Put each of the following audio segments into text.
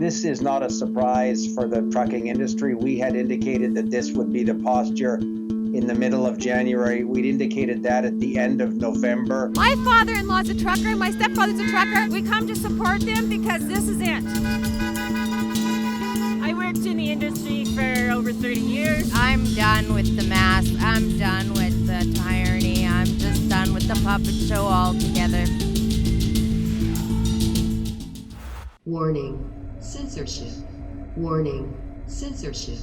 This is not a surprise for the trucking industry. We had indicated that this would be the posture in the middle of January. We'd indicated that at the end of November. My father-in-law's a trucker, my stepfather's a trucker. We come to support them because this is it. I worked in the industry for over 30 years. I'm done with the mask. I'm done with the tyranny. I'm just done with the puppet show altogether. Warning, censorship. Warning, censorship.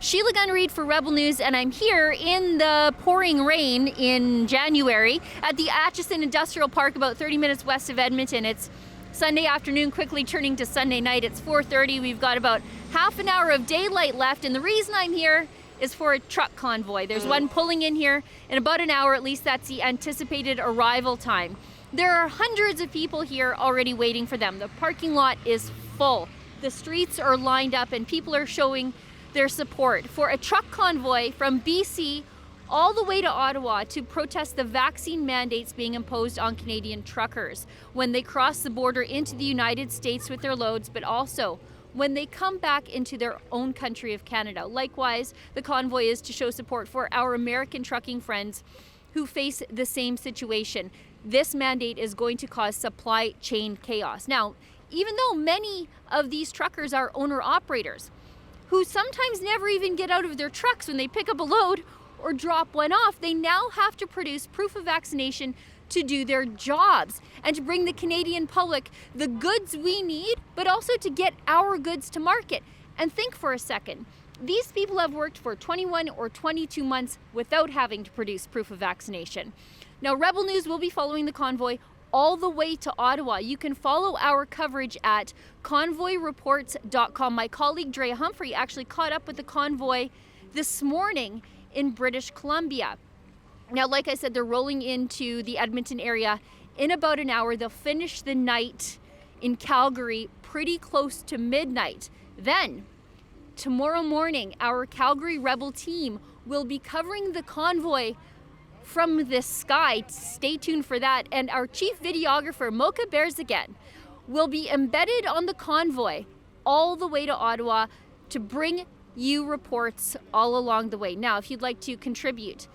Sheila Gunn, Reid for Rebel News, and I'm here in the pouring rain in January at the Atchison Industrial Park, about 30 minutes west of Edmonton. It's Sunday afternoon, quickly turning to Sunday night. It's 4:30. We've got about half an hour of daylight left, and the reason I'm here is for a truck convoy. There's one pulling in here in about an hour, at least that's the anticipated arrival time. There are hundreds of people here already waiting for them. The parking lot is full. The streets are lined up and people are showing their support for a truck convoy from BC all the way to Ottawa to protest the vaccine mandates being imposed on Canadian truckers when they cross the border into the United States with their loads, but also when they come back into their own country of Canada. Likewise, the convoy is to show support for our American trucking friends who face the same situation. This mandate is going to cause supply chain chaos. Now, even though many of these truckers are owner-operators who sometimes never even get out of their trucks when they pick up a load or drop one off, they now have to produce proof of vaccination to do their jobs and to bring the Canadian public the goods we need, but also to get our goods to market. And think for a second, these people have worked for 21 or 22 months without having to produce proof of vaccination. Now, Rebel News will be following the convoy all the way to Ottawa. You can follow our coverage at convoyreports.com. My colleague Drea Humphrey actually caught up with the convoy this morning in British Columbia. Now, like I said, they're rolling into the Edmonton area in about an hour. They'll finish the night in Calgary pretty close to midnight. Then, tomorrow morning, our Calgary Rebel team will be covering the convoy from the sky. Stay tuned for that. And our chief videographer, Mocha Berzagan, will be embedded on the convoy all the way to Ottawa to bring you reports all along the way. Now, if you'd like to contribute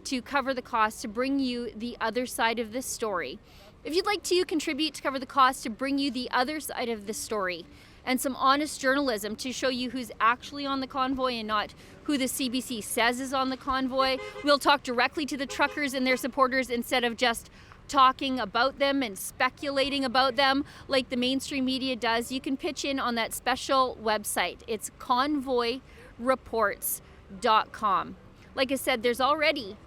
to cover the cost to bring you the other side of this story, if you'd like to contribute to cover the cost to bring you the other side of this story and some honest journalism to show you who's actually on the convoy and not who the CBC says is on the convoy, we'll talk directly to the truckers and their supporters instead of just talking about them and speculating about them like the mainstream media does. You can pitch in on that special website. It's convoyreports.com. Like I said, there's already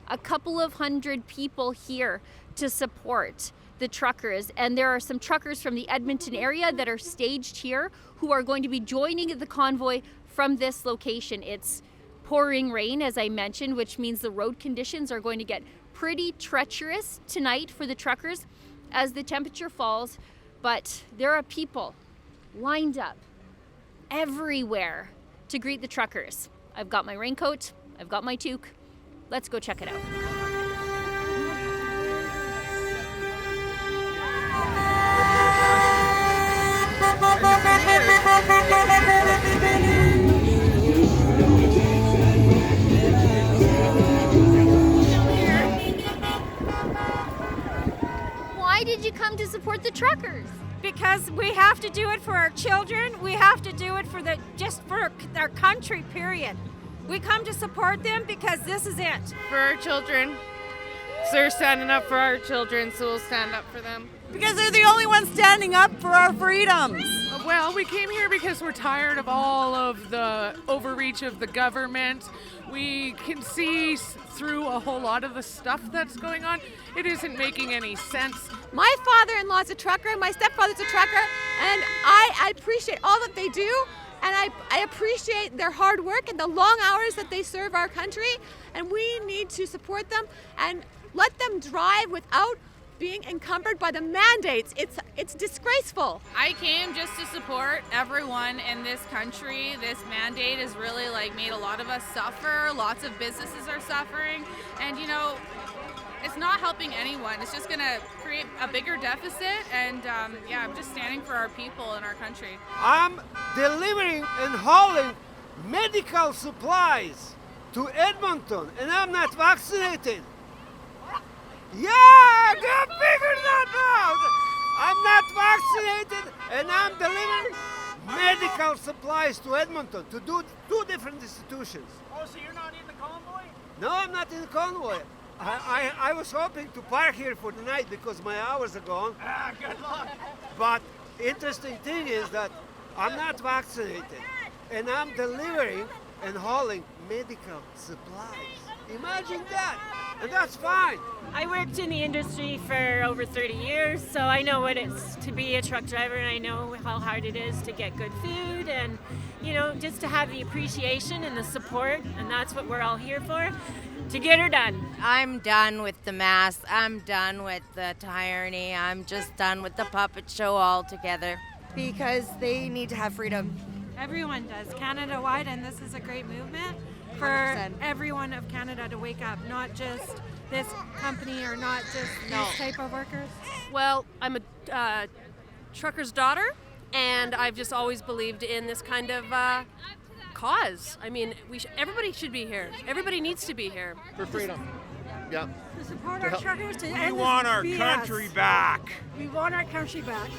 a couple of hundred people here to support the truckers, and there are some truckers from the Edmonton area that are staged here who are going to be joining the convoy from this location. It's pouring rain, as I mentioned, which means the road conditions are going to get pretty treacherous tonight for the truckers as the temperature falls, but there are people lined up everywhere to greet the truckers. I've got my raincoat, I've got my toque. Let's go check it out. Why did you come to support the truckers? Because we have to do it for our children. We have to do it for our country, period. We come to support them because this is it. For our children. So they're standing up for our children, so we'll stand up for them. Because they're the only ones standing up for our freedoms. Well, we came here because we're tired of all of the overreach of the government. We can see through a whole lot of the stuff that's going on. It isn't making any sense. My father-in-law's a trucker, my stepfather's a trucker, and I appreciate all that they do, and I appreciate their hard work and the long hours that they serve our country, and we need to support them and let them drive without being encumbered by the mandates. It's disgraceful. I came just to support everyone in this country. This mandate has really made a lot of us suffer. Lots of businesses are suffering. And it's not helping anyone. It's just going to create a bigger deficit, and I'm just standing for our people and our country. I'm delivering and hauling medical supplies to Edmonton, and I'm not vaccinated. Yeah, go figure that out. I'm not vaccinated, and I'm delivering medical supplies to Edmonton, to two different institutions. Oh, so you're not in the convoy? No, I'm not in the convoy. I was hoping to park here for the night because my hours are gone. Good luck. But interesting thing is that I'm not vaccinated, and I'm delivering and hauling medical supplies. Imagine that, and that's fine. I worked in the industry for over 30 years, so I know what it's to be a truck driver, and I know how hard it is to get good food and, just to have the appreciation and the support, and that's what we're all here for, to get her done. I'm done with the mask. I'm done with the tyranny. I'm just done with the puppet show altogether. Because they need to have freedom. Everyone does, Canada-wide, and this is a great movement for 100%. everyone of Canada to wake up, not just this company or not just these type of workers. Well, I'm a trucker's daughter, and I've just always believed in this kind of cause. I mean, everybody should be here. Everybody needs to be here. For freedom. Yeah. To support our truckers, to We end want this our BS. country back. We want our country back.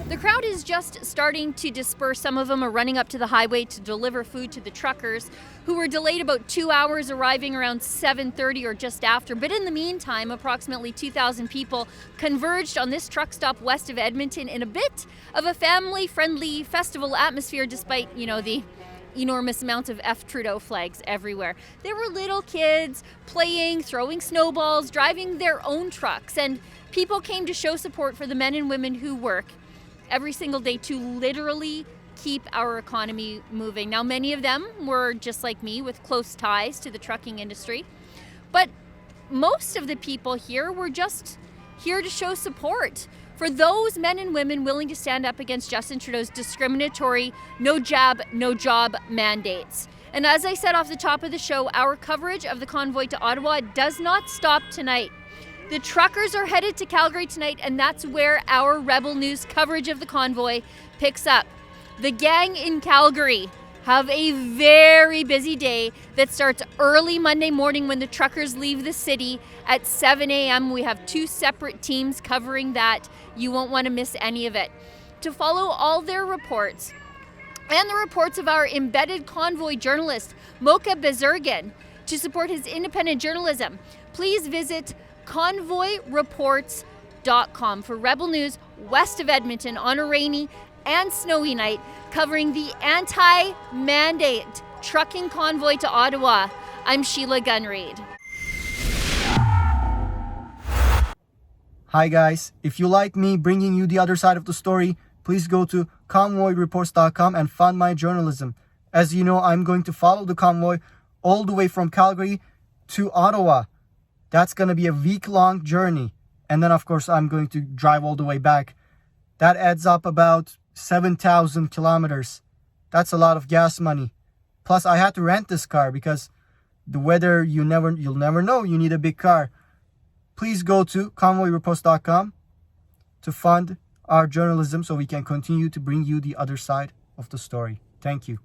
The crowd is just starting to disperse. Some of them are running up to the highway to deliver food to the truckers, who were delayed about 2 hours, arriving around 7:30 or just after. But in the meantime, approximately 2,000 people converged on this truck stop west of Edmonton in a bit of a family-friendly festival atmosphere, despite, the enormous amount of F. Trudeau flags everywhere. There were little kids playing, throwing snowballs, driving their own trucks, and people came to show support for the men and women who work every single day to literally keep our economy moving. Now, many of them were just like me, with close ties to the trucking industry, but most of the people here were just here to show support for those men and women willing to stand up against Justin Trudeau's discriminatory no jab, no job mandates. And as I said off the top of the show, our coverage of the convoy to Ottawa does not stop tonight. The truckers are headed to Calgary tonight, and that's where our Rebel News coverage of the convoy picks up. The gang in Calgary have a very busy day that starts early Monday morning when the truckers leave the city at 7 a.m. We have 2 separate teams covering that. You won't want to miss any of it. To follow all their reports and the reports of our embedded convoy journalist, Mocha Bezergan, to support his independent journalism, please visit convoyreports.com for Rebel News west of Edmonton on a rainy and snowy night, covering the anti-mandate trucking convoy to Ottawa. I'm Sheila Gunn Reid. Hi guys, if you like me bringing you the other side of the story, please go to convoyreports.com and fund my journalism. As you know, I'm going to follow the convoy all the way from Calgary to Ottawa. That's going to be a week-long journey. And then, of course, I'm going to drive all the way back. That adds up about 7,000 kilometers. That's a lot of gas money. Plus, I had to rent this car because the weather, you'll never know. You need a big car. Please go to convoyreports.com to fund our journalism so we can continue to bring you the other side of the story. Thank you.